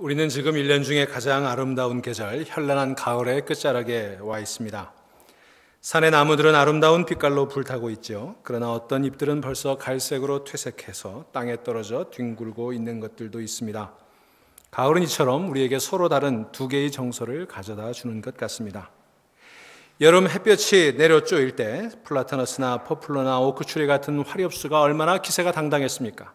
우리는 지금 1년 중에 가장 아름다운 계절, 현란한 가을의 끝자락에 와 있습니다. 산의 나무들은 아름다운 빛깔로 불타고 있죠. 그러나 어떤 잎들은 벌써 갈색으로 퇴색해서 땅에 떨어져 뒹굴고 있는 것들도 있습니다. 가을은 이처럼 우리에게 서로 다른 두 개의 정서를 가져다 주는 것 같습니다. 여름 햇볕이 내려 쪼일 때 플라타너스나 포플러나 오크추리 같은 화렵수가 얼마나 기세가 당당했습니까?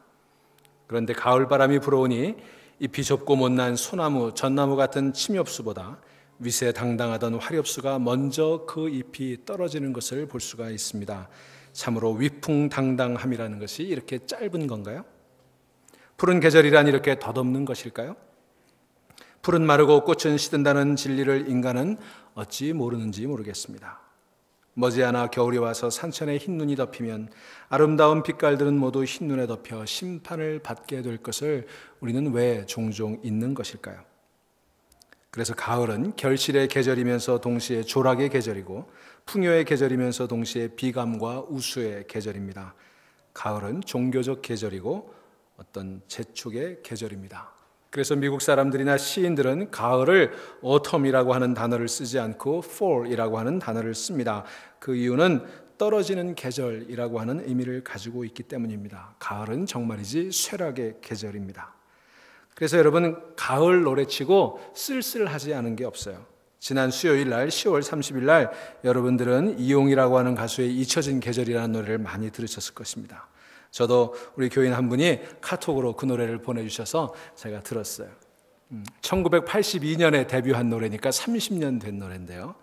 그런데 가을바람이 불어오니 잎이 좁고 못난 소나무, 전나무 같은 침엽수보다 위세당당하던 화렵수가 먼저 그 잎이 떨어지는 것을 볼 수가 있습니다. 참으로 위풍당당함이라는 것이 이렇게 짧은 건가요? 푸른 계절이란 이렇게 덧없는 것일까요? 풀은 마르고 꽃은 시든다는 진리를 인간은 어찌 모르는지 모르겠습니다. 머지않아 겨울이 와서 산천에 흰눈이 덮이면 아름다운 빛깔들은 모두 흰눈에 덮여 심판을 받게 될 것을 우리는 왜 종종 잊는 것일까요? 그래서 가을은 결실의 계절이면서 동시에 조락의 계절이고 풍요의 계절이면서 동시에 비감과 우수의 계절입니다. 가을은 종교적 계절이고 어떤 재촉의 계절입니다. 그래서 미국 사람들이나 시인들은 가을을 autumn이라고 하는 단어를 쓰지 않고 fall이라고 하는 단어를 씁니다. 그 이유는 떨어지는 계절이라고 하는 의미를 가지고 있기 때문입니다. 가을은 정말이지 쇠락의 계절입니다. 그래서 여러분, 가을 노래치고 쓸쓸하지 않은 게 없어요. 지난 수요일 날 10월 30일 날 여러분들은 이용이라고 하는 가수의 잊혀진 계절이라는 노래를 많이 들으셨을 것입니다. 저도 우리 교인 한 분이 카톡으로 그 노래를 보내주셔서 제가 들었어요. 1982년에 데뷔한 노래니까 30년 된 노래인데요.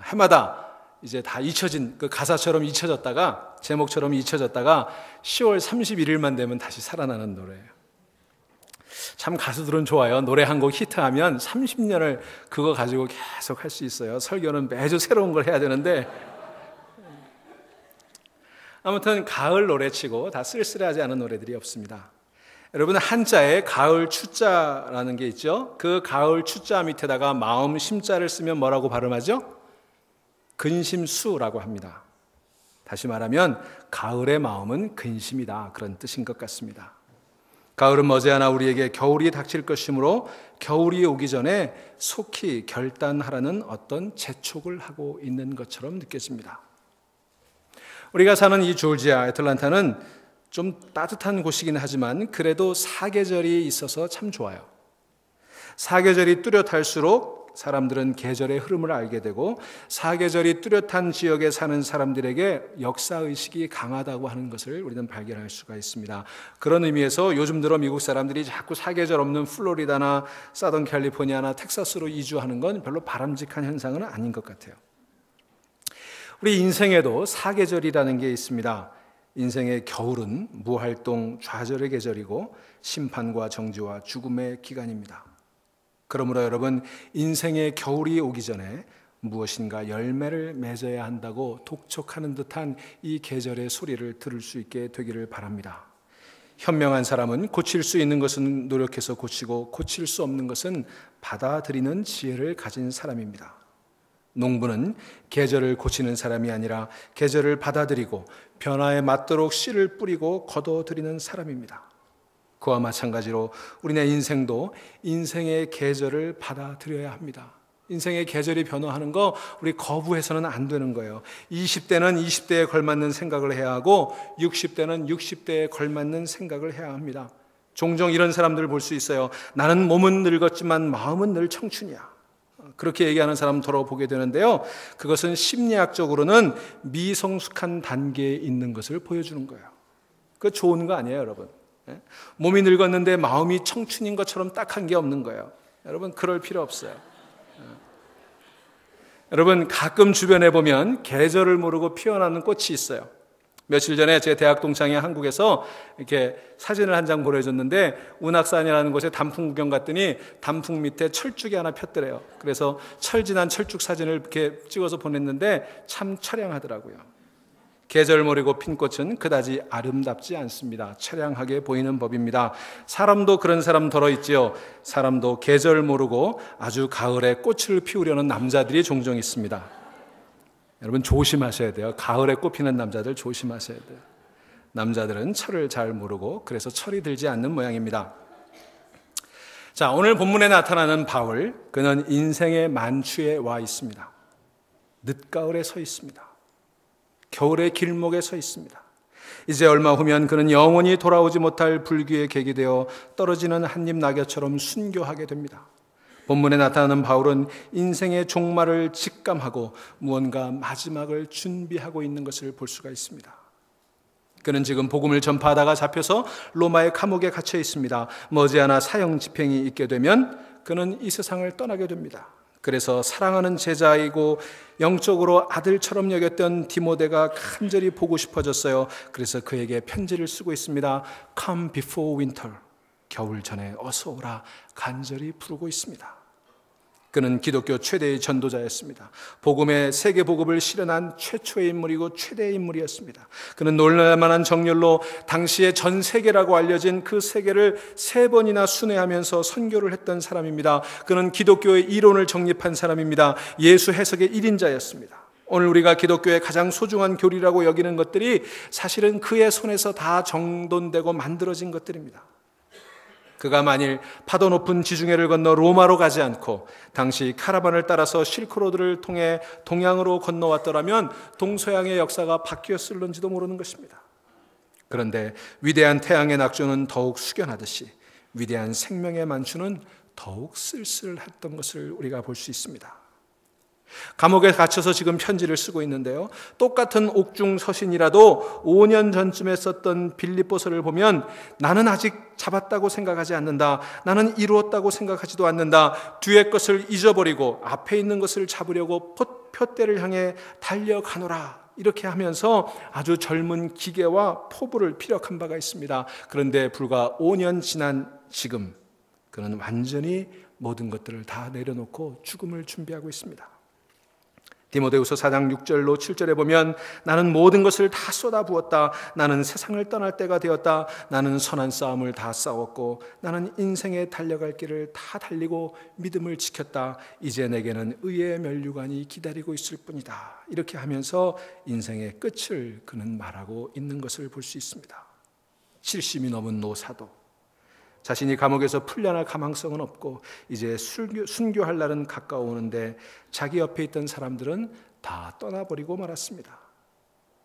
해마다 이제 다 잊혀진, 그 가사처럼 잊혀졌다가 제목처럼 잊혀졌다가 10월 31일만 되면 다시 살아나는 노래예요. 참 가수들은 좋아요. 노래 한 곡 히트하면 30년을 그거 가지고 계속 할 수 있어요. 설교는 매주 새로운 걸 해야 되는데 아무튼 가을 노래치고 다 쓸쓸하지 않은 노래들이 없습니다. 여러분, 한자에 가을 추자라는 게 있죠. 그 가을 추자 밑에다가 마음 심자를 쓰면 뭐라고 발음하죠? 근심수라고 합니다. 다시 말하면 가을의 마음은 근심이다, 그런 뜻인 것 같습니다. 가을은 머지않아 우리에게 겨울이 닥칠 것이므로 겨울이 오기 전에 속히 결단하라는 어떤 재촉을 하고 있는 것처럼 느껴집니다. 우리가 사는 이 조지아 애틀란타는 좀 따뜻한 곳이긴 하지만 그래도 사계절이 있어서 참 좋아요. 사계절이 뚜렷할수록 사람들은 계절의 흐름을 알게 되고 사계절이 뚜렷한 지역에 사는 사람들에게 역사의식이 강하다고 하는 것을 우리는 발견할 수가 있습니다. 그런 의미에서 요즘 들어 미국 사람들이 자꾸 사계절 없는 플로리다나 사던 캘리포니아나 텍사스로 이주하는 건 별로 바람직한 현상은 아닌 것 같아요. 우리 인생에도 사계절이라는 게 있습니다. 인생의 겨울은 무활동 좌절의 계절이고 심판과 정죄와 죽음의 기간입니다. 그러므로 여러분, 인생의 겨울이 오기 전에 무엇인가 열매를 맺어야 한다고 독촉하는 듯한 이 계절의 소리를 들을 수 있게 되기를 바랍니다. 현명한 사람은 고칠 수 있는 것은 노력해서 고치고 고칠 수 없는 것은 받아들이는 지혜를 가진 사람입니다. 농부는 계절을 고치는 사람이 아니라 계절을 받아들이고 변화에 맞도록 씨를 뿌리고 거둬들이는 사람입니다. 그와 마찬가지로 우리네 인생도 인생의 계절을 받아들여야 합니다. 인생의 계절이 변화하는 거 우리 거부해서는 안 되는 거예요. 20대는 20대에 걸맞는 생각을 해야 하고 60대는 60대에 걸맞는 생각을 해야 합니다. 종종 이런 사람들을 볼 수 있어요. 나는 몸은 늙었지만 마음은 늘 청춘이야. 그렇게 얘기하는 사람 더러 보게 되는데요. 그것은 심리학적으로는 미성숙한 단계에 있는 것을 보여주는 거예요. 그거 좋은 거 아니에요, 여러분. 몸이 늙었는데 마음이 청춘인 것처럼 딱한 게 없는 거예요. 여러분, 그럴 필요 없어요. 여러분, 가끔 주변에 보면 계절을 모르고 피어나는 꽃이 있어요. 며칠 전에 제 대학 동창이 한국에서 이렇게 사진을 한 장 보내줬는데 운악산이라는 곳에 단풍 구경 갔더니 단풍 밑에 철쭉이 하나 폈더래요. 그래서 철진한 철쭉 사진을 이렇게 찍어서 보냈는데 참 처량하더라고요. 계절 모르고 핀 꽃은 그다지 아름답지 않습니다. 처량하게 보이는 법입니다. 사람도 그런 사람 더러 있지요. 사람도 계절 모르고 아주 가을에 꽃을 피우려는 남자들이 종종 있습니다. 여러분, 조심하셔야 돼요. 가을에 꽃피는 남자들 조심하셔야 돼요. 남자들은 철을 잘 모르고 그래서 철이 들지 않는 모양입니다. 자, 오늘 본문에 나타나는 바울, 그는 인생의 만추에 와 있습니다. 늦가을에 서 있습니다. 겨울의 길목에 서 있습니다. 이제 얼마 후면 그는 영원히 돌아오지 못할 불귀의 객이 되어 떨어지는 한입 낙엽처럼 순교하게 됩니다. 본문에 나타나는 바울은 인생의 종말을 직감하고 무언가 마지막을 준비하고 있는 것을 볼 수가 있습니다. 그는 지금 복음을 전파하다가 잡혀서 로마의 감옥에 갇혀 있습니다. 머지않아 사형 집행이 있게 되면 그는 이 세상을 떠나게 됩니다. 그래서 사랑하는 제자이고 영적으로 아들처럼 여겼던 디모데가 간절히 보고 싶어졌어요. 그래서 그에게 편지를 쓰고 있습니다. Come before winter. 겨울 전에 어서 오라 간절히 부르고 있습니다. 그는 기독교 최대의 전도자였습니다. 복음의 세계 복음을 실현한 최초의 인물이고 최대의 인물이었습니다. 그는 놀랄만한 정열로 당시의 전 세계라고 알려진 그 세계를 3번이나 순회하면서 선교를 했던 사람입니다. 그는 기독교의 이론을 정립한 사람입니다. 예수 해석의 1인자였습니다. 오늘 우리가 기독교의 가장 소중한 교리라고 여기는 것들이 사실은 그의 손에서 다 정돈되고 만들어진 것들입니다. 그가 만일 파도 높은 지중해를 건너 로마로 가지 않고 당시 카라반을 따라서 실크로드를 통해 동양으로 건너왔더라면 동서양의 역사가 바뀌었을는지도 모르는 것입니다. 그런데 위대한 태양의 낙조는 더욱 숙연하듯이 위대한 생명의 만추는 더욱 쓸쓸했던 것을 우리가 볼 수 있습니다. 감옥에 갇혀서 지금 편지를 쓰고 있는데요, 똑같은 옥중 서신이라도 5년 전쯤에 썼던 빌립보서를 보면 나는 아직 잡았다고 생각하지 않는다, 나는 이루었다고 생각하지도 않는다, 뒤의 것을 잊어버리고 앞에 있는 것을 잡으려고 표대를 향해 달려가노라, 이렇게 하면서 아주 젊은 기계와 포부를 피력한 바가 있습니다. 그런데 불과 5년 지난 지금 그는 완전히 모든 것들을 다 내려놓고 죽음을 준비하고 있습니다. 디모데후서 4장 6절로 7절에 보면 나는 모든 것을 다 쏟아부었다. 나는 세상을 떠날 때가 되었다. 나는 선한 싸움을 다 싸웠고 나는 인생에 달려갈 길을 다 달리고 믿음을 지켰다. 이제 내게는 의의 면류관이 기다리고 있을 뿐이다. 이렇게 하면서 인생의 끝을 그는 말하고 있는 것을 볼 수 있습니다. 70이 넘은 노사도 자신이 감옥에서 풀려날 가망성은 없고 이제 순교할 날은 가까워오는데 자기 옆에 있던 사람들은 다 떠나버리고 말았습니다.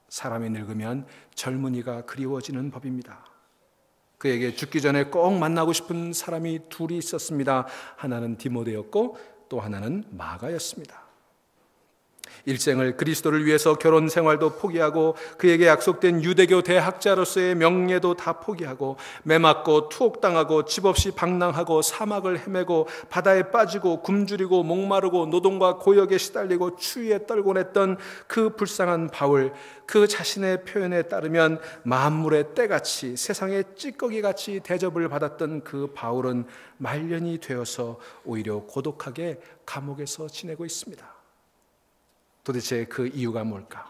사람이 늙으면 젊은이가 그리워지는 법입니다. 그에게 죽기 전에 꼭 만나고 싶은 사람이 둘이 있었습니다. 하나는 디모데였고 또 하나는 마가였습니다. 일생을 그리스도를 위해서 결혼 생활도 포기하고 그에게 약속된 유대교 대학자로서의 명예도 다 포기하고 매맞고 투옥당하고 집 없이 방랑하고 사막을 헤매고 바다에 빠지고 굶주리고 목마르고 노동과 고역에 시달리고 추위에 떨곤 했던 그 불쌍한 바울, 그 자신의 표현에 따르면 만물의 때같이 세상의 찌꺼기같이 대접을 받았던 그 바울은 말년이 되어서 오히려 고독하게 감옥에서 지내고 있습니다. 도대체 그 이유가 뭘까?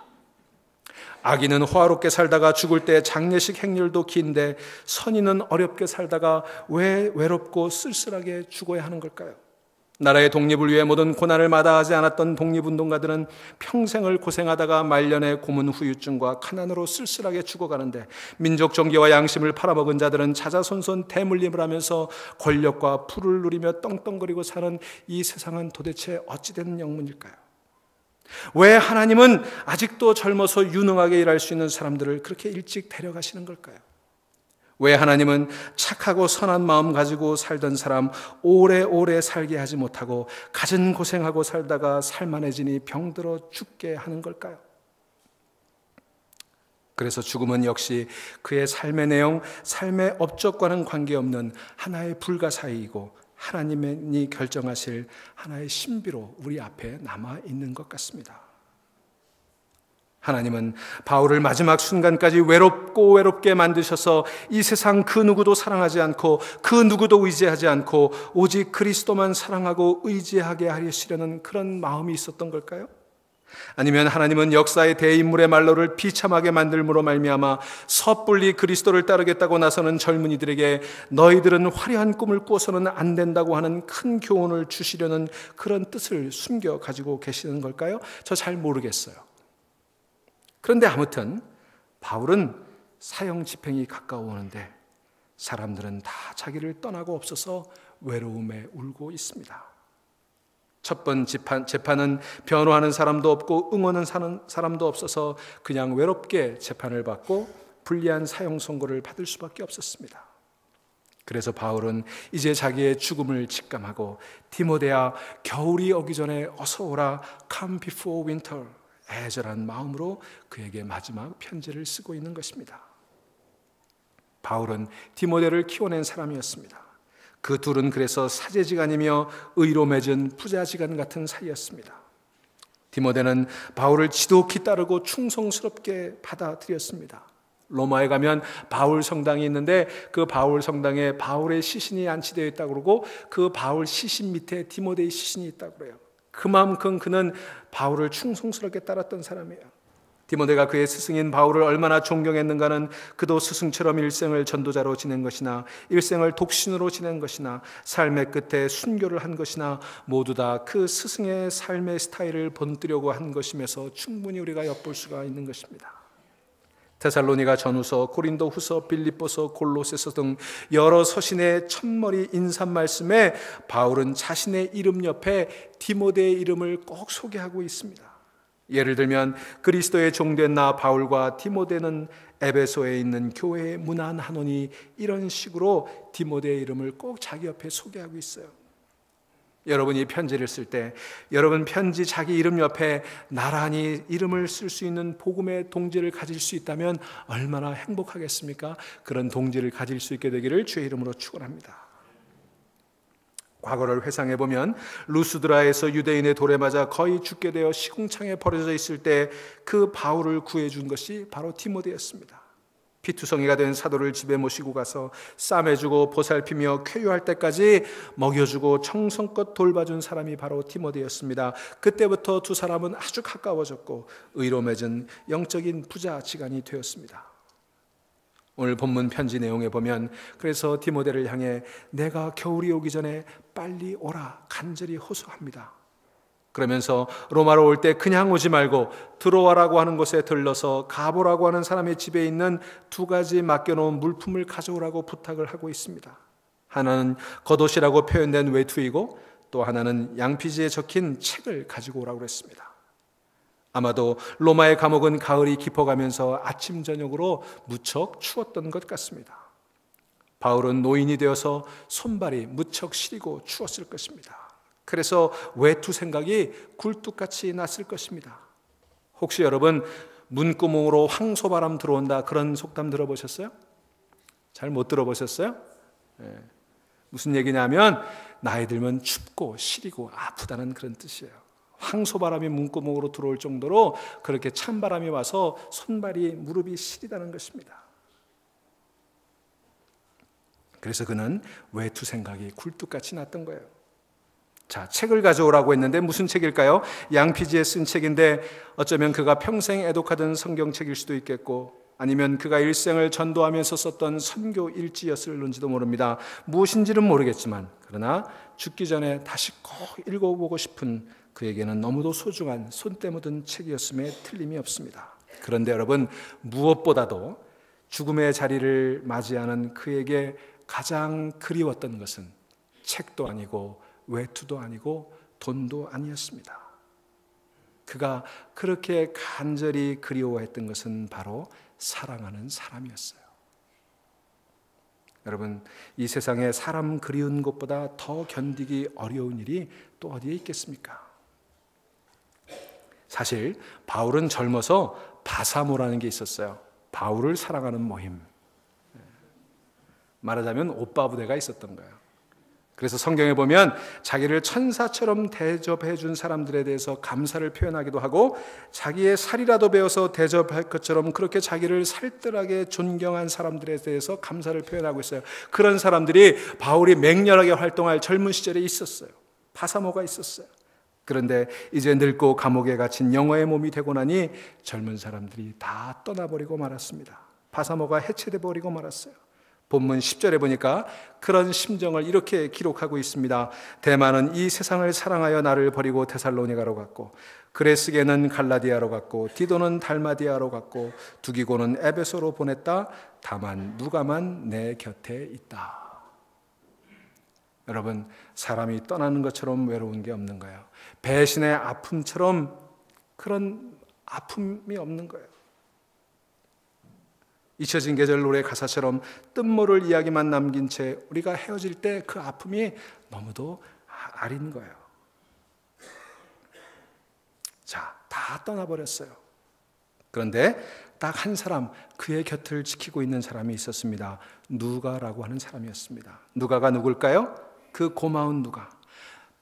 악인은 호화롭게 살다가 죽을 때 장례식 행렬도 긴데 선인은 어렵게 살다가 왜 외롭고 쓸쓸하게 죽어야 하는 걸까요? 나라의 독립을 위해 모든 고난을 마다하지 않았던 독립운동가들은 평생을 고생하다가 말년에 고문 후유증과 가난으로 쓸쓸하게 죽어가는데 민족 정계와 양심을 팔아먹은 자들은 자자손손 대물림을 하면서 권력과 부를 누리며 떵떵거리고 사는 이 세상은 도대체 어찌 되는 영문일까요? 왜 하나님은 아직도 젊어서 유능하게 일할 수 있는 사람들을 그렇게 일찍 데려가시는 걸까요? 왜 하나님은 착하고 선한 마음 가지고 살던 사람 오래오래 살게 하지 못하고 갖은 고생하고 살다가 살만해지니 병들어 죽게 하는 걸까요? 그래서 죽음은 역시 그의 삶의 내용, 삶의 업적과는 관계없는 하나의 불가사의이고 하나님이 결정하실 하나의 신비로 우리 앞에 남아있는 것 같습니다. 하나님은 바울을 마지막 순간까지 외롭게 만드셔서 이 세상 그 누구도 사랑하지 않고 그 누구도 의지하지 않고 오직 그리스도만 사랑하고 의지하게 하시려는 그런 마음이 있었던 걸까요? 아니면 하나님은 역사의 대인물의 말로를 비참하게 만들므로 말미암아 섣불리 그리스도를 따르겠다고 나서는 젊은이들에게 너희들은 화려한 꿈을 꾸어서는 안 된다고 하는 큰 교훈을 주시려는 그런 뜻을 숨겨 가지고 계시는 걸까요? 저 잘 모르겠어요. 그런데 아무튼 바울은 사형 집행이 가까워 오는데 사람들은 다 자기를 떠나고 없어서 외로움에 울고 있습니다. 첫 번 재판은 변호하는 사람도 없고 응원하는 사람도 없어서 그냥 외롭게 재판을 받고 불리한 사형 선고를 받을 수밖에 없었습니다. 그래서 바울은 이제 자기의 죽음을 직감하고 디모데야, 겨울이 오기 전에 어서 오라, come before winter, 애절한 마음으로 그에게 마지막 편지를 쓰고 있는 것입니다. 바울은 디모데를 키워낸 사람이었습니다. 그 둘은 그래서 사제지간이며 의로 맺은 부자지간 같은 사이였습니다. 디모데는 바울을 지독히 따르고 충성스럽게 받아들였습니다. 로마에 가면 바울 성당이 있는데 그 바울 성당에 바울의 시신이 안치되어 있다고 그러고 그 바울 시신 밑에 디모데의 시신이 있다고 그래요. 그만큼 그는 바울을 충성스럽게 따랐던 사람이에요. 디모데가 그의 스승인 바울을 얼마나 존경했는가는 그도 스승처럼 일생을 전도자로 지낸 것이나 일생을 독신으로 지낸 것이나 삶의 끝에 순교를 한 것이나 모두 다 그 스승의 삶의 스타일을 본뜨려고 한 것임에서 충분히 우리가 엿볼 수가 있는 것입니다. 데살로니가 전후서, 고린도 후서, 빌립보서, 골로새서 등 여러 서신의 첫머리 인사 말씀에 바울은 자신의 이름 옆에 디모데의 이름을 꼭 소개하고 있습니다. 예를 들면 그리스도의 종된 나 바울과 디모데는 에베소에 있는 교회의 문안 한원이 이런 식으로 디모데의 이름을 꼭 자기 옆에 소개하고 있어요. 여러분이 편지를 쓸 때 여러분 편지 자기 이름 옆에 나란히 이름을 쓸 수 있는 복음의 동지를 가질 수 있다면 얼마나 행복하겠습니까? 그런 동지를 가질 수 있게 되기를 주의 이름으로 축원합니다. 과거를 회상해 보면 루스드라에서 유대인의 돌에 맞아 거의 죽게 되어 시궁창에 버려져 있을 때 그 바울을 구해준 것이 바로 디모데였습니다. 피투성이가 된 사도를 집에 모시고 가서 싸매주고 보살피며 쾌유할 때까지 먹여주고 정성껏 돌봐준 사람이 바로 디모데였습니다. 그때부터 두 사람은 아주 가까워졌고 의로 맺은 영적인 부자지간이 되었습니다. 오늘 본문 편지 내용에 보면 그래서 디모데를 향해 내가 겨울이 오기 전에 빨리 오라 간절히 호소합니다. 그러면서 로마로 올 때 그냥 오지 말고 드로아라고 하는 곳에 들러서 가보라고 하는 사람의 집에 있는 두 가지 맡겨놓은 물품을 가져오라고 부탁을 하고 있습니다. 하나는 겉옷이라고 표현된 외투이고 또 하나는 양피지에 적힌 책을 가지고 오라고 했습니다. 아마도 로마의 감옥은 가을이 깊어가면서 아침 저녁으로 무척 추웠던 것 같습니다. 바울은 노인이 되어서 손발이 무척 시리고 추웠을 것입니다. 그래서 외투 생각이 굴뚝같이 났을 것입니다. 혹시 여러분 문구멍으로 황소바람 들어온다 그런 속담 들어보셨어요? 잘 못 들어보셨어요? 네. 무슨 얘기냐면 나이 들면 춥고 시리고 아프다는 그런 뜻이에요. 황소바람이 문구멍으로 들어올 정도로 그렇게 찬바람이 와서 손발이 무릎이 시리다는 것입니다. 그래서 그는 외투 생각이 굴뚝같이 났던 거예요. 자, 책을 가져오라고 했는데 무슨 책일까요? 양피지에 쓴 책인데 어쩌면 그가 평생 애독하던 성경책일 수도 있겠고 아니면 그가 일생을 전도하면서 썼던 선교 일지였을는지도 모릅니다. 무엇인지는 모르겠지만 그러나 죽기 전에 다시 꼭 읽어보고 싶은 그에게는 너무도 소중한 손때 묻은 책이었음에 틀림이 없습니다. 그런데 여러분 무엇보다도 죽음의 자리를 맞이하는 그에게 가장 그리웠던 것은 책도 아니고 외투도 아니고 돈도 아니었습니다. 그가 그렇게 간절히 그리워했던 것은 바로 사랑하는 사람이었어요. 여러분 이 세상에 사람 그리운 것보다 더 견디기 어려운 일이 또 어디에 있겠습니까? 사실 바울은 젊어서 바사모라는 게 있었어요. 바울을 사랑하는 모임. 말하자면 오빠 부대가 있었던 거예요. 그래서 성경에 보면 자기를 천사처럼 대접해 준 사람들에 대해서 감사를 표현하기도 하고 자기의 살이라도 베어서 대접할 것처럼 그렇게 자기를 살뜰하게 존경한 사람들에 대해서 감사를 표현하고 있어요. 그런 사람들이 바울이 맹렬하게 활동할 젊은 시절에 있었어요. 바사모가 있었어요. 그런데 이제 늙고 감옥에 갇힌 영어의 몸이 되고 나니 젊은 사람들이 다 떠나버리고 말았습니다. 바사모가 해체돼 버리고 말았어요. 본문 10절에 보니까 그런 심정을 이렇게 기록하고 있습니다. 데마는 이 세상을 사랑하여 나를 버리고 데살로니가로 갔고, 그레스게는 갈라디아로 갔고, 디도는 달마디아로 갔고, 두기고는 에베소로 보냈다. 다만 누가만 내 곁에 있다. 여러분, 사람이 떠나는 것처럼 외로운 게 없는 거예요. 배신의 아픔처럼 그런 아픔이 없는 거예요. 잊혀진 계절 노래 가사처럼 뜬모를 이야기만 남긴 채 우리가 헤어질 때 그 아픔이 너무도 아린 거예요. 자, 다 떠나버렸어요. 그런데 딱 한 사람, 그의 곁을 지키고 있는 사람이 있었습니다. 누가라고 하는 사람이었습니다. 누가가 누굴까요? 그 고마운 누가,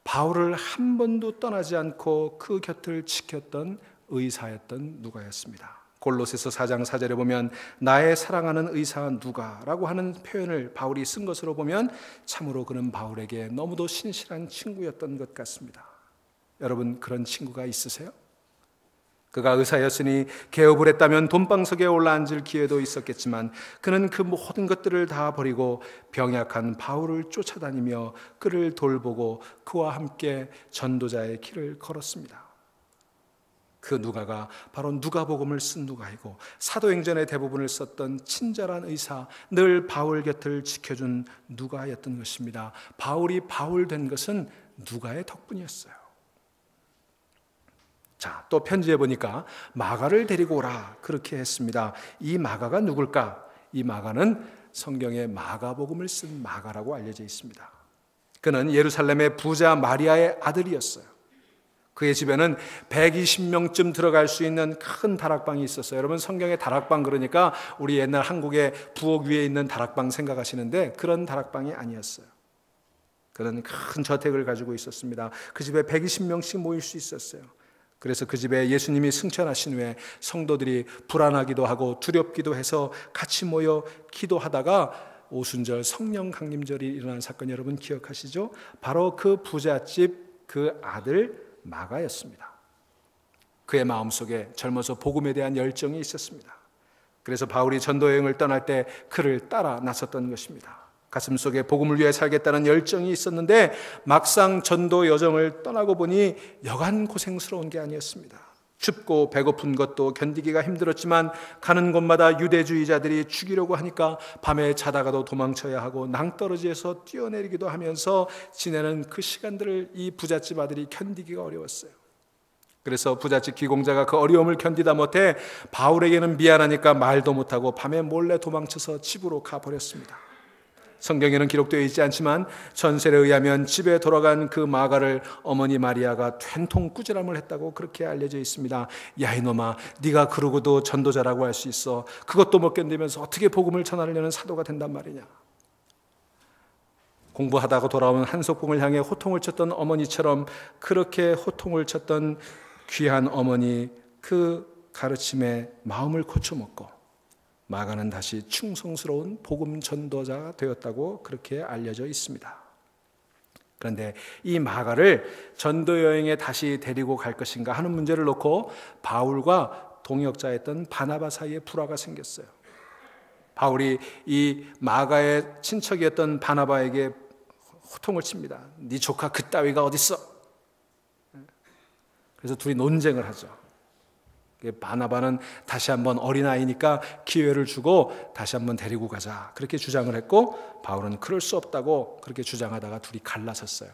바울을 한 번도 떠나지 않고 그 곁을 지켰던 의사였던 누가였습니다. 골로새서 4장 4절에 보면 나의 사랑하는 의사 누가라고 하는 표현을 바울이 쓴 것으로 보면 참으로 그는 바울에게 너무도 신실한 친구였던 것 같습니다. 여러분, 그런 친구가 있으세요? 그가 의사였으니 개업을 했다면 돈방석에 올라앉을 기회도 있었겠지만 그는 그 모든 것들을 다 버리고 병약한 바울을 쫓아다니며 그를 돌보고 그와 함께 전도자의 길을 걸었습니다. 그 누가가 바로 누가복음을 쓴 누가이고 사도행전의 대부분을 썼던 친절한 의사, 늘 바울 곁을 지켜준 누가였던 것입니다. 바울이 바울 된 것은 누가의 덕분이었어요. 자, 또 편지에 보니까 마가를 데리고 오라 그렇게 했습니다. 이 마가가 누굴까? 이 마가는 성경에 마가복음을 쓴 마가라고 알려져 있습니다. 그는 예루살렘의 부자 마리아의 아들이었어요. 그의 집에는 120명쯤 들어갈 수 있는 큰 다락방이 있었어요. 여러분, 성경의 다락방 그러니까 우리 옛날 한국의 부엌 위에 있는 다락방 생각하시는데 그런 다락방이 아니었어요. 그는 큰 저택을 가지고 있었습니다. 그 집에 120명씩 모일 수 있었어요. 그래서 그 집에 예수님이 승천하신 후에 성도들이 불안하기도 하고 두렵기도 해서 같이 모여 기도하다가 오순절 성령 강림절이 일어난 사건 여러분 기억하시죠? 바로 그 부잣집 그 아들 마가였습니다. 그의 마음속에 젊어서 복음에 대한 열정이 있었습니다. 그래서 바울이 전도여행을 떠날 때 그를 따라 나섰던 것입니다. 가슴속에 복음을 위해 살겠다는 열정이 있었는데 막상 전도 여정을 떠나고 보니 여간 고생스러운 게 아니었습니다. 춥고 배고픈 것도 견디기가 힘들었지만 가는 곳마다 유대주의자들이 죽이려고 하니까 밤에 자다가도 도망쳐야 하고 낭떠러지에서 뛰어내리기도 하면서 지내는 그 시간들을 이 부잣집 아들이 견디기가 어려웠어요. 그래서 부잣집 기공자가 그 어려움을 견디다 못해 바울에게는 미안하니까 말도 못하고 밤에 몰래 도망쳐서 집으로 가버렸습니다. 성경에는 기록되어 있지 않지만 전설에 의하면 집에 돌아간 그 마가를 어머니 마리아가 된통 꾸지람을 했다고 그렇게 알려져 있습니다. 야 이놈아, 네가 그러고도 전도자라고 할 수 있어? 그것도 못 견디면서 어떻게 복음을 전하려는 사도가 된단 말이냐? 공부하다가 돌아온 한석봉을 향해 호통을 쳤던 어머니처럼 그렇게 호통을 쳤던 귀한 어머니 그 가르침에 마음을 고쳐먹고 마가는 다시 충성스러운 복음 전도자가 되었다고 그렇게 알려져 있습니다. 그런데 이 마가를 전도 여행에 다시 데리고 갈 것인가 하는 문제를 놓고 바울과 동역자였던 바나바 사이에 불화가 생겼어요. 바울이 이 마가의 친척이었던 바나바에게 호통을 칩니다. 네 조카 그따위가 어딨어? 그래서 둘이 논쟁을 하죠. 바나바는 다시 한번 어린아이니까 기회를 주고 다시 한번 데리고 가자 그렇게 주장을 했고 바울은 그럴 수 없다고 그렇게 주장하다가 둘이 갈라섰어요.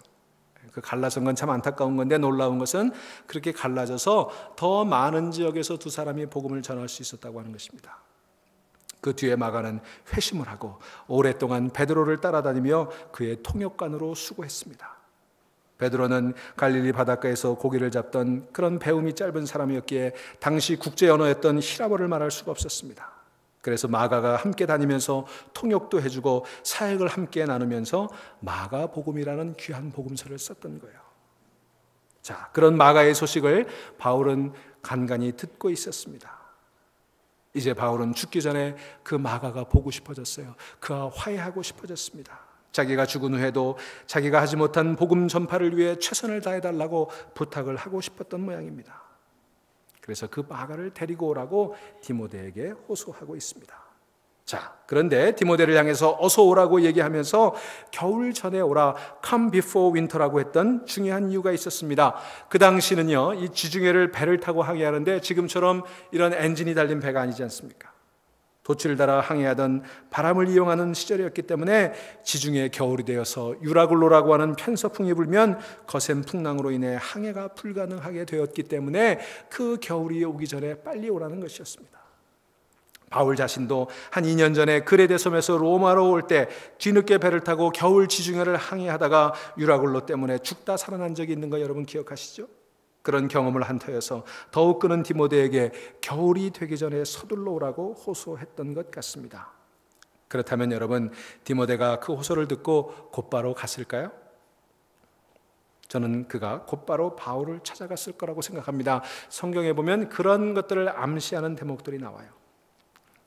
그 갈라선 건 참 안타까운 건데 놀라운 것은 그렇게 갈라져서 더 많은 지역에서 두 사람이 복음을 전할 수 있었다고 하는 것입니다. 그 뒤에 마가는 회심을 하고 오랫동안 베드로를 따라다니며 그의 통역관으로 수고했습니다. 베드로는 갈릴리 바닷가에서 고기를 잡던 그런 배움이 짧은 사람이었기에 당시 국제 언어였던 히라보를 말할 수가 없었습니다. 그래서 마가가 함께 다니면서 통역도 해주고 사역을 함께 나누면서 마가복음이라는 귀한 복음서를 썼던 거예요. 자, 그런 마가의 소식을 바울은 간간히 듣고 있었습니다. 이제 바울은 죽기 전에 그 마가가 보고 싶어졌어요. 그와 화해하고 싶어졌습니다. 자기가 죽은 후에도 자기가 하지 못한 복음 전파를 위해 최선을 다해달라고 부탁을 하고 싶었던 모양입니다. 그래서 그 마가를 데리고 오라고 디모데에게 호소하고 있습니다. 자, 그런데 디모데를 향해서 어서 오라고 얘기하면서 겨울 전에 오라, come before winter라고 했던 중요한 이유가 있었습니다. 그 당시는요, 이 지중해를 배를 타고 항해하는데 지금처럼 이런 엔진이 달린 배가 아니지 않습니까? 돛을 달아 항해하던 바람을 이용하는 시절이었기 때문에 지중해 겨울이 되어서 유라굴로라고 하는 편서풍이 불면 거센 풍랑으로 인해 항해가 불가능하게 되었기 때문에 그 겨울이 오기 전에 빨리 오라는 것이었습니다. 바울 자신도 한 2년 전에 그레데 섬에서 로마로 올 때 뒤늦게 배를 타고 겨울 지중해를 항해하다가 유라굴로 때문에 죽다 살아난 적이 있는 거 여러분 기억하시죠? 그런 경험을 한 터여서 더욱 그는 디모데에게 겨울이 되기 전에 서둘러 오라고 호소했던 것 같습니다. 그렇다면 여러분, 디모데가 그 호소를 듣고 곧바로 갔을까요? 저는 그가 곧바로 바울을 찾아갔을 거라고 생각합니다. 성경에 보면 그런 것들을 암시하는 대목들이 나와요.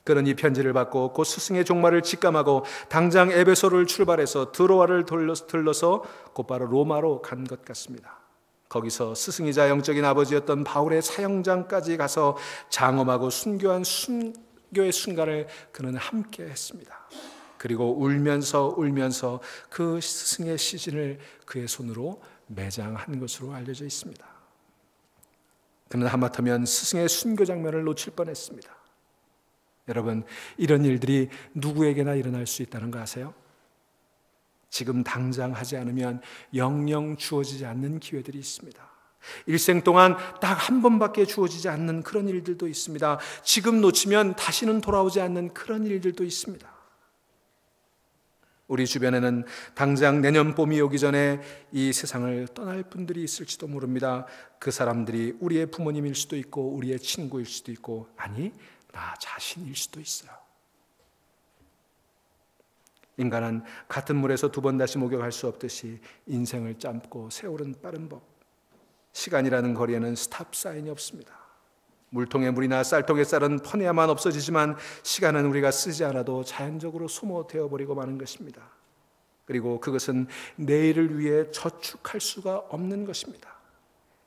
그는 이 편지를 받고 곧 스승의 종말을 직감하고 당장 에베소를 출발해서 드로아를 들러서 곧바로 로마로 간 것 같습니다. 거기서 스승이자 영적인 아버지였던 바울의 사형장까지 가서 장엄하고 순교한 순교의 순간을 그는 함께 했습니다. 그리고 울면서 그 스승의 시신을 그의 손으로 매장한 것으로 알려져 있습니다. 그는 하마터면 스승의 순교 장면을 놓칠 뻔했습니다. 여러분, 이런 일들이 누구에게나 일어날 수 있다는 거 아세요? 지금 당장 하지 않으면 영영 주어지지 않는 기회들이 있습니다. 일생 동안 딱 한 번밖에 주어지지 않는 그런 일들도 있습니다. 지금 놓치면 다시는 돌아오지 않는 그런 일들도 있습니다. 우리 주변에는 당장 내년 봄이 오기 전에 이 세상을 떠날 분들이 있을지도 모릅니다. 그 사람들이 우리의 부모님일 수도 있고 우리의 친구일 수도 있고, 아니 나 자신일 수도 있어요. 인간은 같은 물에서 두 번 다시 목욕할 수 없듯이 인생을 짧고 세월은 빠른 법, 시간이라는 거리에는 스탑 사인이 없습니다. 물통에 물이나 쌀통에 쌀은 퍼내야만 없어지지만 시간은 우리가 쓰지 않아도 자연적으로 소모되어 버리고 마는 것입니다. 그리고 그것은 내일을 위해 저축할 수가 없는 것입니다.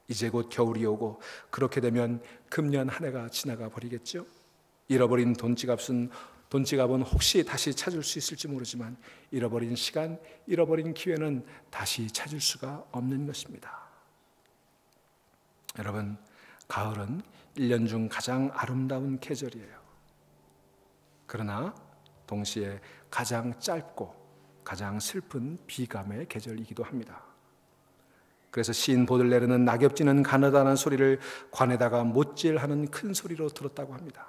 이제 곧 겨울이 오고 그렇게 되면 금년 한 해가 지나가 버리겠죠. 잃어버린 돈지갑은 혹시 다시 찾을 수 있을지 모르지만 잃어버린 시간, 잃어버린 기회는 다시 찾을 수가 없는 것입니다. 여러분, 가을은 1년 중 가장 아름다운 계절이에요. 그러나 동시에 가장 짧고 가장 슬픈 비감의 계절이기도 합니다. 그래서 시인 보들레르는 낙엽지는 가느다란 소리를 관에다가 못질하는 큰 소리로 들었다고 합니다.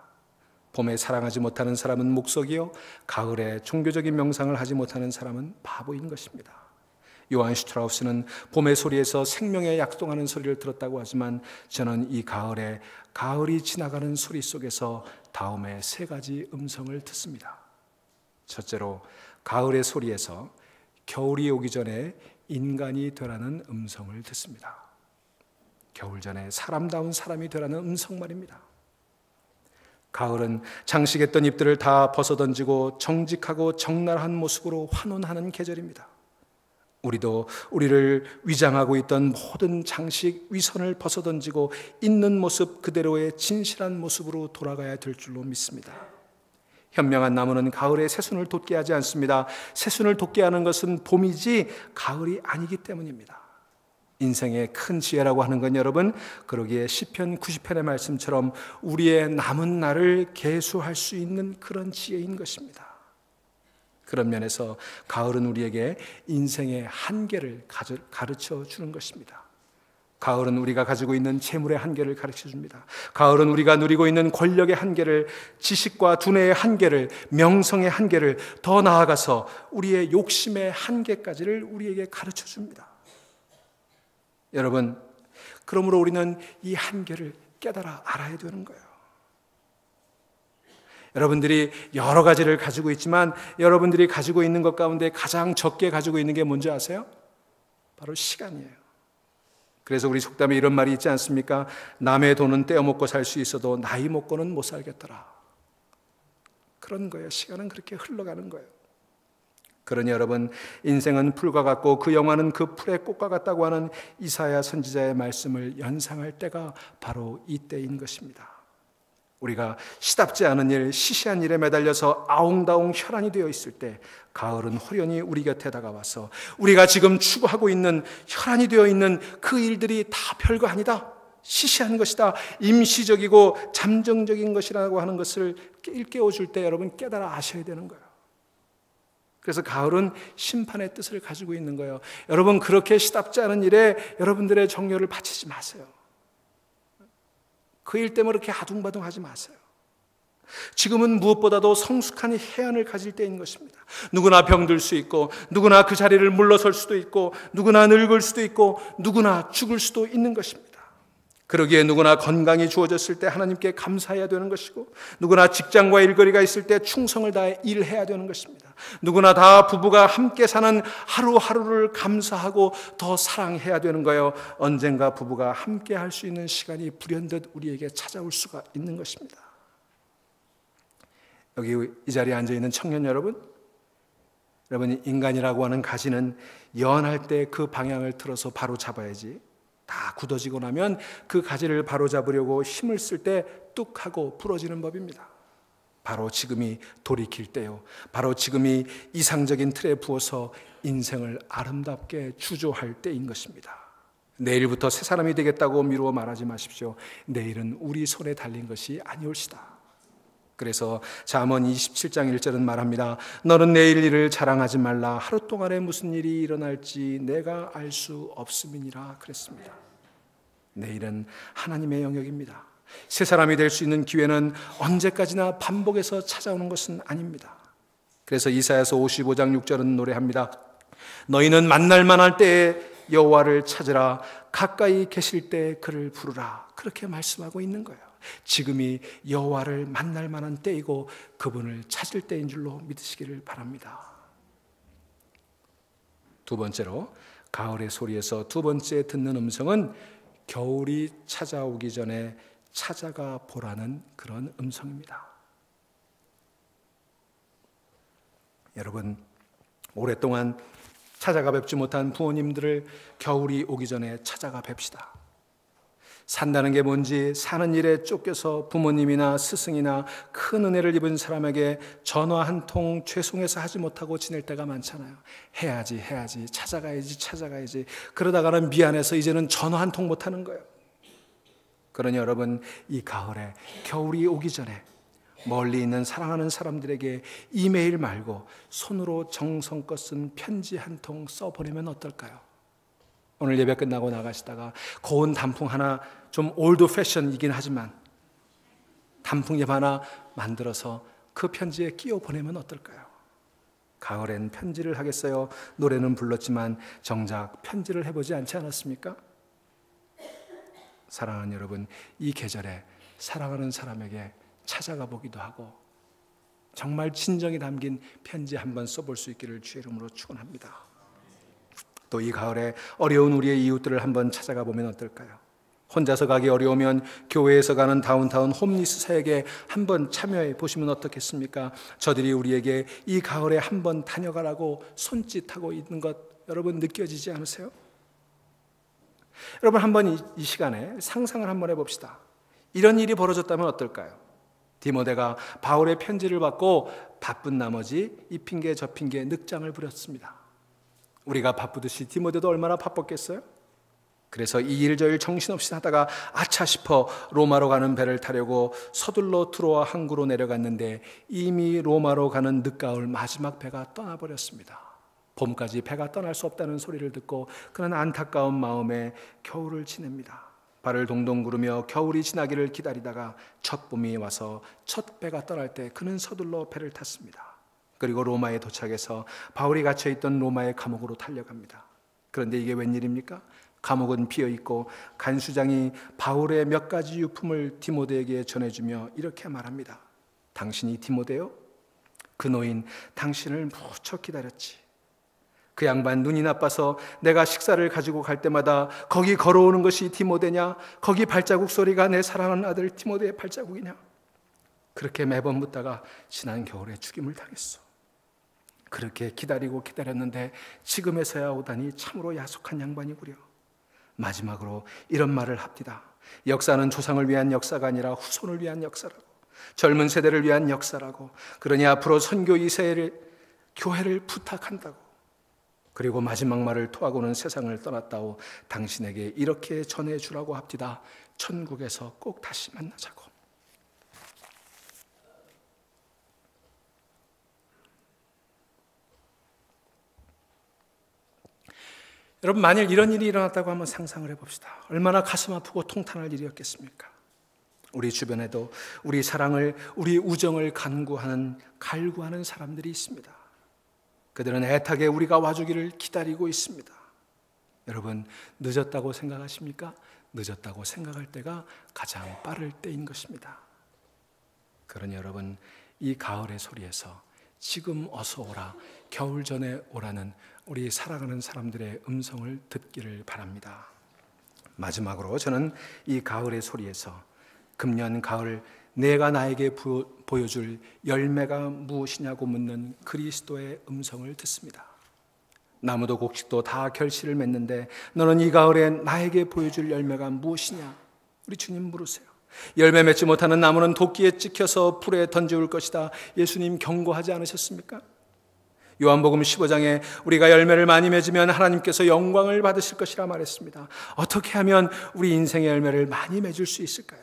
봄에 사랑하지 못하는 사람은 목석이요, 가을에 종교적인 명상을 하지 못하는 사람은 바보인 것입니다. 요한 슈트라우스는 봄의 소리에서 생명에 약동하는 소리를 들었다고 하지만 저는 이 가을에 가을이 지나가는 소리 속에서 다음에 세 가지 음성을 듣습니다. 첫째로 가을의 소리에서 겨울이 오기 전에 인간이 되라는 음성을 듣습니다. 겨울 전에 사람다운 사람이 되라는 음성 말입니다. 가을은 장식했던 잎들을 다 벗어던지고 정직하고 적나라한 모습으로 환원하는 계절입니다. 우리도 우리를 위장하고 있던 모든 장식, 위선을 벗어던지고 있는 모습 그대로의 진실한 모습으로 돌아가야 될 줄로 믿습니다. 현명한 나무는 가을에 새순을 돋게 하지 않습니다. 새순을 돋게 하는 것은 봄이지 가을이 아니기 때문입니다. 인생의 큰 지혜라고 하는 건 여러분, 그러기에 시편 90편의 말씀처럼 우리의 남은 날을 계수할 수 있는 그런 지혜인 것입니다. 그런 면에서 가을은 우리에게 인생의 한계를 가르쳐 주는 것입니다. 가을은 우리가 가지고 있는 재물의 한계를 가르쳐 줍니다. 가을은 우리가 누리고 있는 권력의 한계를, 지식과 두뇌의 한계를, 명성의 한계를, 더 나아가서 우리의 욕심의 한계까지를 우리에게 가르쳐 줍니다. 여러분, 그러므로 우리는 이 한계를 깨달아 알아야 되는 거예요. 여러분들이 여러 가지를 가지고 있지만 여러분들이 가지고 있는 것 가운데 가장 적게 가지고 있는 게 뭔지 아세요? 바로 시간이에요. 그래서 우리 속담에 이런 말이 있지 않습니까? 남의 돈은 떼어먹고 살 수 있어도 나이 먹고는 못 살겠더라. 그런 거예요. 시간은 그렇게 흘러가는 거예요. 그러니 여러분, 인생은 풀과 같고 그 영화는 그 풀의 꽃과 같다고 하는 이사야 선지자의 말씀을 연상할 때가 바로 이때인 것입니다. 우리가 시답지 않은 일, 시시한 일에 매달려서 아웅다웅 혈안이 되어 있을 때 가을은 호련히 우리 곁에 다가와서 우리가 지금 추구하고 있는 혈안이 되어 있는 그 일들이 다 별거 아니다, 시시한 것이다, 임시적이고 잠정적인 것이라고 하는 것을 일깨워줄 때 여러분 깨달아 아셔야 되는 거예요. 그래서 가을은 심판의 뜻을 가지고 있는 거예요. 여러분, 그렇게 시답지 않은 일에 여러분들의 정열을 바치지 마세요. 그 일 때문에 그렇게 아둥바둥하지 마세요. 지금은 무엇보다도 성숙한 해안을 가질 때인 것입니다. 누구나 병들 수 있고, 누구나 그 자리를 물러설 수도 있고, 누구나 늙을 수도 있고, 누구나 죽을 수도 있는 것입니다. 그러기에 누구나 건강이 주어졌을 때 하나님께 감사해야 되는 것이고, 누구나 직장과 일거리가 있을 때 충성을 다해 일해야 되는 것입니다. 누구나 다 부부가 함께 사는 하루하루를 감사하고 더 사랑해야 되는 거예요. 언젠가 부부가 함께 할 수 있는 시간이 불현듯 우리에게 찾아올 수가 있는 것입니다. 여기 이 자리에 앉아있는 청년 여러분, 여러분이 인간이라고 하는 가지는 연할 때 그 방향을 틀어서 바로 잡아야지, 다 굳어지고 나면 그 가지를 바로 잡으려고 힘을 쓸 때 뚝 하고 부러지는 법입니다. 바로 지금이 돌이킬 때요, 바로 지금이 이상적인 틀에 부어서 인생을 아름답게 주조할 때인 것입니다. 내일부터 새 사람이 되겠다고 미루어 말하지 마십시오. 내일은 우리 손에 달린 것이 아니올시다. 그래서 잠언 27장 1절은 말합니다. 너는 내일 일을 자랑하지 말라. 하루 동안에 무슨 일이 일어날지 내가 알 수 없음이니라 그랬습니다. 내일은 하나님의 영역입니다. 새 사람이 될 수 있는 기회는 언제까지나 반복해서 찾아오는 것은 아닙니다. 그래서 이사야서 55장 6절은 노래합니다. 너희는 만날 만할 때에 여호와를 찾으라. 가까이 계실 때 그를 부르라. 그렇게 말씀하고 있는 거예요. 지금이 여호와를 만날 만한 때이고 그분을 찾을 때인 줄로 믿으시기를 바랍니다. 두 번째로, 가을의 소리에서 두 번째 듣는 음성은 겨울이 찾아오기 전에 찾아가 보라는 그런 음성입니다. 여러분, 오랫동안 찾아가 뵙지 못한 부모님들을 겨울이 오기 전에 찾아가 뵙시다. 산다는 게 뭔지, 사는 일에 쫓겨서 부모님이나 스승이나 큰 은혜를 입은 사람에게 전화 한 통 죄송해서 하지 못하고 지낼 때가 많잖아요. 해야지 찾아가야지 그러다가는 미안해서 이제는 전화 한 통 못하는 거예요. 그러니 여러분, 이 가을에 겨울이 오기 전에 멀리 있는 사랑하는 사람들에게 이메일 말고 손으로 정성껏 쓴 편지 한 통 써보내면 어떨까요? 오늘 예배 끝나고 나가시다가 고운 단풍 하나, 좀 올드 패션이긴 하지만 단풍잎 하나 만들어서 그 편지에 끼워 보내면 어떨까요? 가을엔 편지를 하겠어요? 노래는 불렀지만 정작 편지를 해보지 않지 않았습니까? 사랑하는 여러분, 이 계절에 사랑하는 사람에게 찾아가 보기도 하고 정말 진정이 담긴 편지 한번 써볼 수 있기를 주의 이름으로 축원합니다. 또 이 가을에 어려운 우리의 이웃들을 한번 찾아가 보면 어떨까요? 혼자서 가기 어려우면 교회에서 가는 다운타운 홈리스 사역에 한번 참여해 보시면 어떻겠습니까? 저들이 우리에게 이 가을에 한번 다녀가라고 손짓하고 있는 것 여러분 느껴지지 않으세요? 여러분, 한번 이 시간에 상상을 한번 해봅시다. 이런 일이 벌어졌다면 어떨까요? 디모데가 바울의 편지를 받고 바쁜 나머지 이 핑계 저 핑계 늑장을 부렸습니다. 우리가 바쁘듯이 디모데도 얼마나 바빴겠어요? 그래서 이 일 저 일 정신없이 하다가 아차 싶어 로마로 가는 배를 타려고 서둘러 트로아 항구로 내려갔는데 이미 로마로 가는 늦가을 마지막 배가 떠나버렸습니다. 봄까지 배가 떠날 수 없다는 소리를 듣고 그는 안타까운 마음에 겨울을 지냅니다. 발을 동동 구르며 겨울이 지나기를 기다리다가 첫 봄이 와서 첫 배가 떠날 때 그는 서둘러 배를 탔습니다. 그리고 로마에 도착해서 바울이 갇혀있던 로마의 감옥으로 달려갑니다. 그런데 이게 웬일입니까? 감옥은 비어있고 간수장이 바울의 몇 가지 유품을 디모데에게 전해주며 이렇게 말합니다. 당신이 디모데요? 그 노인 당신을 무척 기다렸지. 그 양반 눈이 나빠서 내가 식사를 가지고 갈 때마다 거기 걸어오는 것이 디모데냐? 거기 발자국 소리가 내 사랑하는 아들 디모데의 발자국이냐? 그렇게 매번 묻다가 지난 겨울에 죽임을 당했어. 그렇게 기다렸는데 지금에서야 오다니 참으로 야속한 양반이구려. 마지막으로 이런 말을 합디다. 역사는 조상을 위한 역사가 아니라 후손을 위한 역사라고. 젊은 세대를 위한 역사라고. 그러니 앞으로 선교 2세를 교회를 부탁한다고. 그리고 마지막 말을 토하고는 세상을 떠났다오. 당신에게 이렇게 전해주라고 합디다. 천국에서 꼭 다시 만나자고. 여러분, 만일 이런 일이 일어났다고 한번 상상을 해봅시다. 얼마나 가슴 아프고 통탄할 일이었겠습니까? 우리 주변에도 우리 사랑을, 우리 우정을 갈구하는 사람들이 있습니다. 그들은 애타게 우리가 와주기를 기다리고 있습니다. 여러분, 늦었다고 생각하십니까? 늦었다고 생각할 때가 가장 빠를 때인 것입니다. 그러니 여러분, 이 가을의 소리에서 지금 어서 오라, 겨울 전에 오라는 우리 사랑하는 사람들의 음성을 듣기를 바랍니다. 마지막으로 저는 이 가을의 소리에서 금년 가을 내가 나에게 보여줄 열매가 무엇이냐고 묻는 그리스도의 음성을 듣습니다. 나무도 곡식도 다 결실을 맺는데 너는 이 가을에 나에게 보여줄 열매가 무엇이냐? 우리 주님 물으세요. 열매 맺지 못하는 나무는 도끼에 찍혀서 불에 던져올 것이다. 예수님 경고하지 않으셨습니까? 요한복음 15장에 우리가 열매를 많이 맺으면 하나님께서 영광을 받으실 것이라 말했습니다. 어떻게 하면 우리 인생의 열매를 많이 맺을 수 있을까요?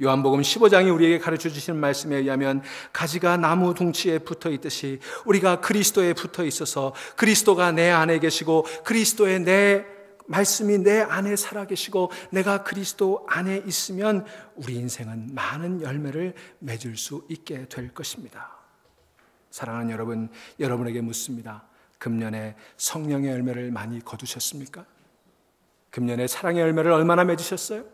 요한복음 15장이 우리에게 가르쳐 주시는 말씀에 의하면 가지가 나무 둥치에 붙어 있듯이 우리가 그리스도에 붙어 있어서 그리스도가 내 안에 계시고 그리스도의 내 말씀이 내 안에 살아계시고 내가 그리스도 안에 있으면 우리 인생은 많은 열매를 맺을 수 있게 될 것입니다. 사랑하는 여러분, 여러분에게 묻습니다. 금년에 성령의 열매를 많이 거두셨습니까? 금년에 사랑의 열매를 얼마나 맺으셨어요?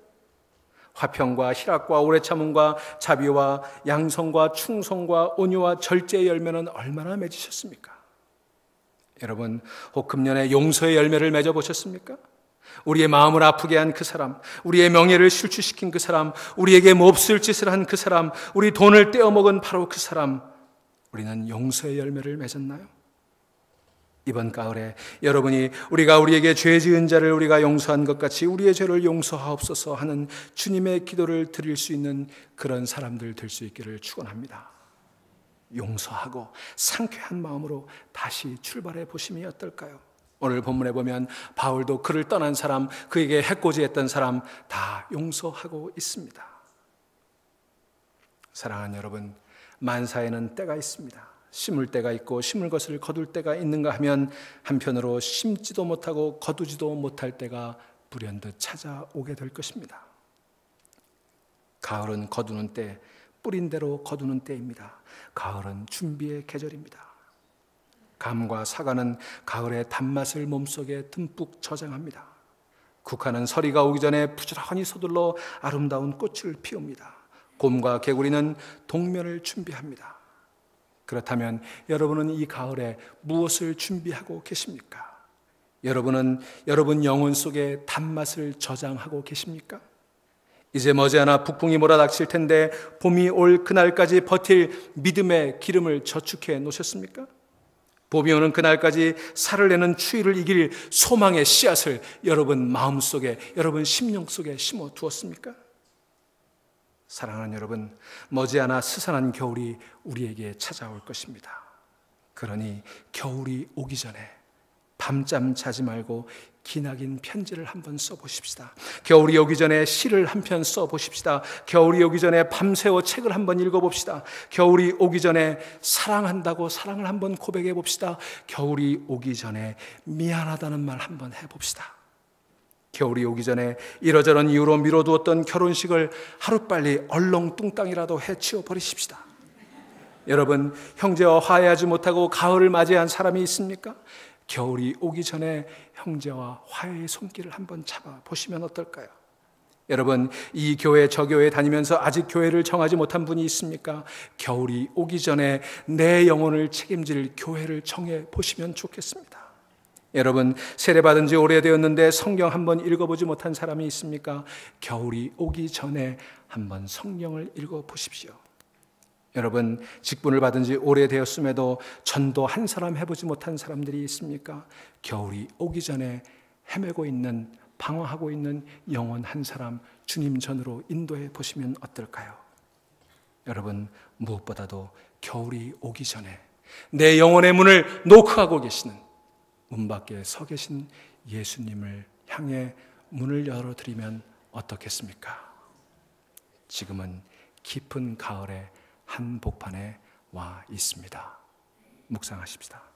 화평과 희락과 오래 참음과 자비와 양성과 충성과 온유와 절제의 열매는 얼마나 맺으셨습니까? 여러분, 혹 금년에 용서의 열매를 맺어보셨습니까? 우리의 마음을 아프게 한 그 사람, 우리의 명예를 실추시킨 그 사람, 우리에게 몹쓸 짓을 한 그 사람, 우리 돈을 떼어먹은 바로 그 사람, 우리는 용서의 열매를 맺었나요? 이번 가을에 여러분이 우리가 우리에게 죄 지은 자를 우리가 용서한 것 같이 우리의 죄를 용서하옵소서 하는 주님의 기도를 드릴 수 있는 그런 사람들 될 수 있기를 축원합니다. 용서하고 상쾌한 마음으로 다시 출발해 보심이 어떨까요? 오늘 본문에 보면 바울도 그를 떠난 사람, 그에게 해코지했던 사람 다 용서하고 있습니다. 사랑하는 여러분, 만사에는 때가 있습니다. 심을 때가 있고 심을 것을 거둘 때가 있는가 하면 한편으로 심지도 못하고 거두지도 못할 때가 불현듯 찾아오게 될 것입니다. 가을은 거두는 때, 뿌린 대로 거두는 때입니다. 가을은 준비의 계절입니다. 감과 사과는 가을의 단맛을 몸속에 듬뿍 저장합니다. 국화는 서리가 오기 전에 부지런히 서둘러 아름다운 꽃을 피웁니다. 곰과 개구리는 동면을 준비합니다. 그렇다면 여러분은 이 가을에 무엇을 준비하고 계십니까? 여러분은 여러분 영혼 속에 단맛을 저장하고 계십니까? 이제 머지않아 북풍이 몰아닥칠 텐데 봄이 올 그날까지 버틸 믿음의 기름을 저축해 놓으셨습니까? 봄이 오는 그날까지 살을 내는 추위를 이길 소망의 씨앗을 여러분 마음속에, 여러분 심령 속에 심어 두었습니까? 사랑하는 여러분, 머지않아 스산한 겨울이 우리에게 찾아올 것입니다. 그러니 겨울이 오기 전에 밤잠 자지 말고 기나긴 편지를 한번 써보십시다. 겨울이 오기 전에 시를 한 편 써보십시다. 겨울이 오기 전에 밤새워 책을 한번 읽어봅시다. 겨울이 오기 전에 사랑한다고 사랑을 한번 고백해 봅시다. 겨울이 오기 전에 미안하다는 말 한번 해봅시다. 겨울이 오기 전에 이러저런 이유로 미뤄두었던 결혼식을 하루빨리 얼렁뚱땅이라도 해치워 버리십시다. 여러분, 형제와 화해하지 못하고 가을을 맞이한 사람이 있습니까? 겨울이 오기 전에 형제와 화해의 손길을 한번 잡아보시면 어떨까요? 여러분, 이 교회 저 교회 다니면서 아직 교회를 정하지 못한 분이 있습니까? 겨울이 오기 전에 내 영혼을 책임질 교회를 정해 보시면 좋겠습니다. 여러분, 세례받은 지 오래되었는데 성경 한번 읽어보지 못한 사람이 있습니까? 겨울이 오기 전에 한번 성경을 읽어보십시오. 여러분, 직분을 받은 지 오래되었음에도 전도 한 사람 해보지 못한 사람들이 있습니까? 겨울이 오기 전에 헤매고 있는, 방황하고 있는 영혼 한 사람 주님 전으로 인도해 보시면 어떨까요? 여러분, 무엇보다도 겨울이 오기 전에 내 영혼의 문을 노크하고 계시는, 문 밖에 서 계신 예수님을 향해 문을 열어드리면 어떻겠습니까? 지금은 깊은 가을의 한복판에 와 있습니다. 묵상하십시다.